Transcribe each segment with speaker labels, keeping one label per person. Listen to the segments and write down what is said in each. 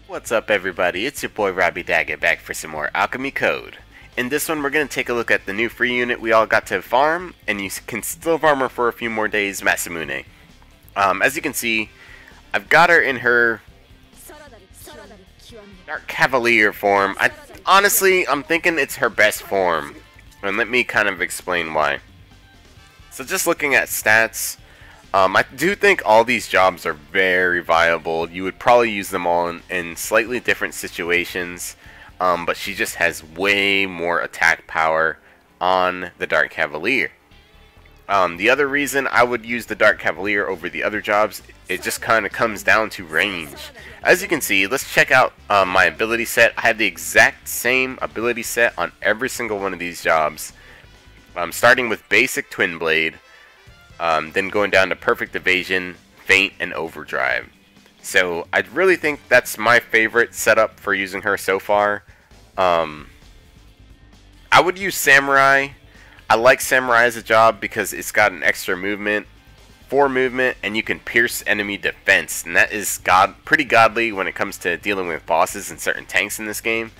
Speaker 1: What's up everybody, it's your boy Robbie Daggett back for some more Alchemy Code. In this one we're going to take a look at the new free unit we all got to farm, and you can still farm her for a few more days, Masamune. As you can see, I've got her in her Dark Cavalier form. Honestly, I'm thinking it's her best form, and let me kind of explain why. So just looking at stats, I do think all these jobs are very viable. You would probably use them all in slightly different situations, but she just has way more attack power on the Dark Cavalier. The other reason I would use the Dark Cavalier over the other jobs, it just kind of comes down to range. As you can see, let's check out my ability set. I have the exact same ability set on every single one of these jobs. Starting with basic Twin Blade, then going down to Perfect Evasion, Feint, and Overdrive. So I really think that's my favorite setup for using her so far. I would use Samurai. I like Samurai as a job because it's got an extra movement, 4 movement, and you can pierce enemy defense. And that is pretty godly when it comes to dealing with bosses and certain tanks in this game.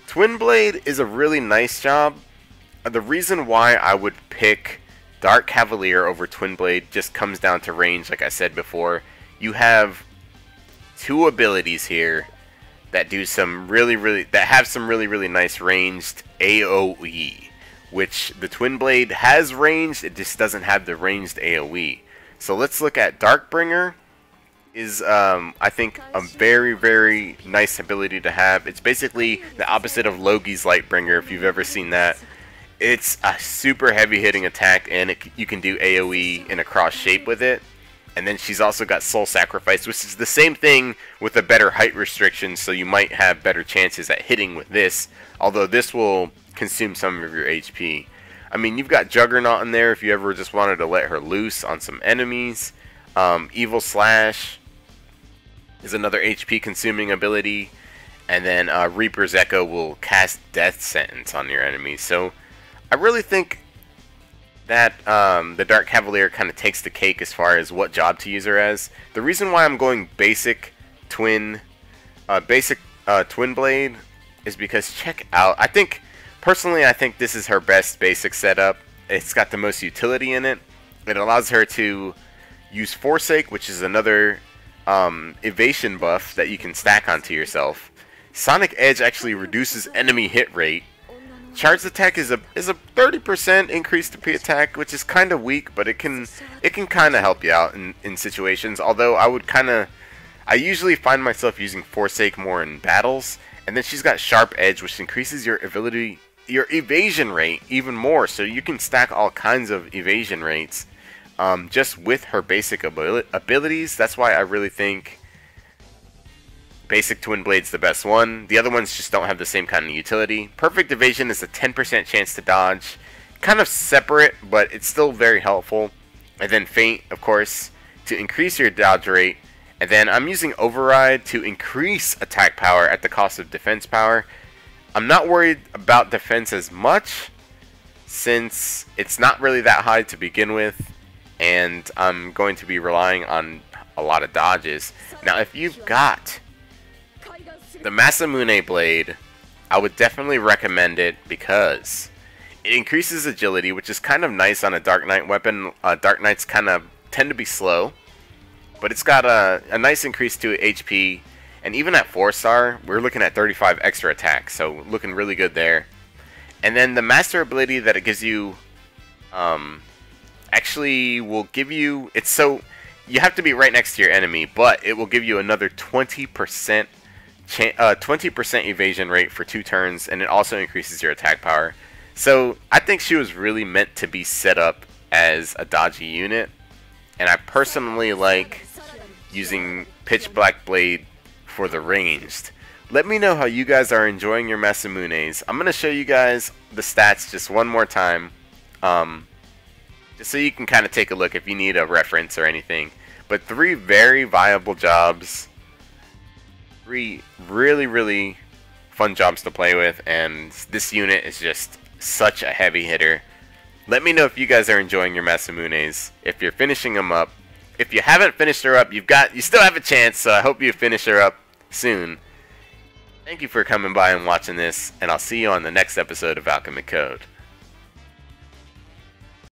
Speaker 1: Twin Blade is a really nice job. The reason why I would pick Dark Cavalier over Twin Blade just comes down to range, like I said before. You have 2 abilities here that do some really nice ranged AoE, which the Twin Blade has ranged, it just doesn't have the ranged AoE. So let's look at Darkbringer. Is I think a very nice ability to have. It's basically the opposite of Logi's Lightbringer, if you've ever seen that. It's a super heavy hitting attack, and you can do AoE in a cross shape with it. And then she's also got Soul Sacrifice, which is the same thing with a better height restriction, so you might have better chances at hitting with this, although this will consume some of your HP. I mean, you've got Juggernaut in there if you ever just wanted to let her loose on some enemies. Evil Slash is another HP consuming ability, and then Reaper's Echo will cast Death Sentence on your enemies. So I really think that the Dark Cavalier kind of takes the cake as far as what job to use her as. The reason why I'm going basic Twin Blade is because check out, personally I think this is her best basic setup. It's got the most utility in it. It allows her to use Forsake, which is another evasion buff that you can stack onto yourself. Sonic Edge actually reduces enemy hit rate. Charged attack is a 30% increase to P attack, which is kind of weak, but it can kind of help you out in situations. Although I usually find myself using Forsake more in battles. And then she's got Sharp Edge, which increases your evasion rate even more. So you can stack all kinds of evasion rates just with her basic abilities. That's why I really think basic Twin Blade's the best one. The other ones just don't have the same kind of utility. Perfect Evasion is a 10% chance to dodge. Kind of separate, but it's still very helpful. And then Feint, of course, to increase your dodge rate. And then I'm using Override to increase attack power at the cost of defense power. I'm not worried about defense as much, since it's not really that high to begin with. And I'm going to be relying on a lot of dodges. Now, if you've got the Masamune Blade, I would definitely recommend it because it increases agility, which is kind of nice on a Dark Knight weapon. Dark Knights kind of tend to be slow, but it's got a nice increase to HP, and even at 4-star, we're looking at 35 extra attack, so looking really good there. And then the Master ability that it gives you actually will give you, you have to be right next to your enemy, but it will give you another 20% evasion rate for 2 turns, and it also increases your attack power. So I think she was really meant to be set up as a dodgy unit, and I personally like using Pitch Black Blade for the ranged. Let me know how you guys are enjoying your Masamunes. I'm going to show you guys the stats just one more time, just so you can kind of take a look if you need a reference or anything. But 3 very viable jobs. 3 really fun jobs to play with, and this unit is just such a heavy hitter. Let me know if you guys are enjoying your Masamunes, if you're finishing them up. If you haven't finished her up, you still have a chance, so I hope you finish her up soon. Thank you for coming by and watching this, and I'll see you on the next episode of Alchemy Code.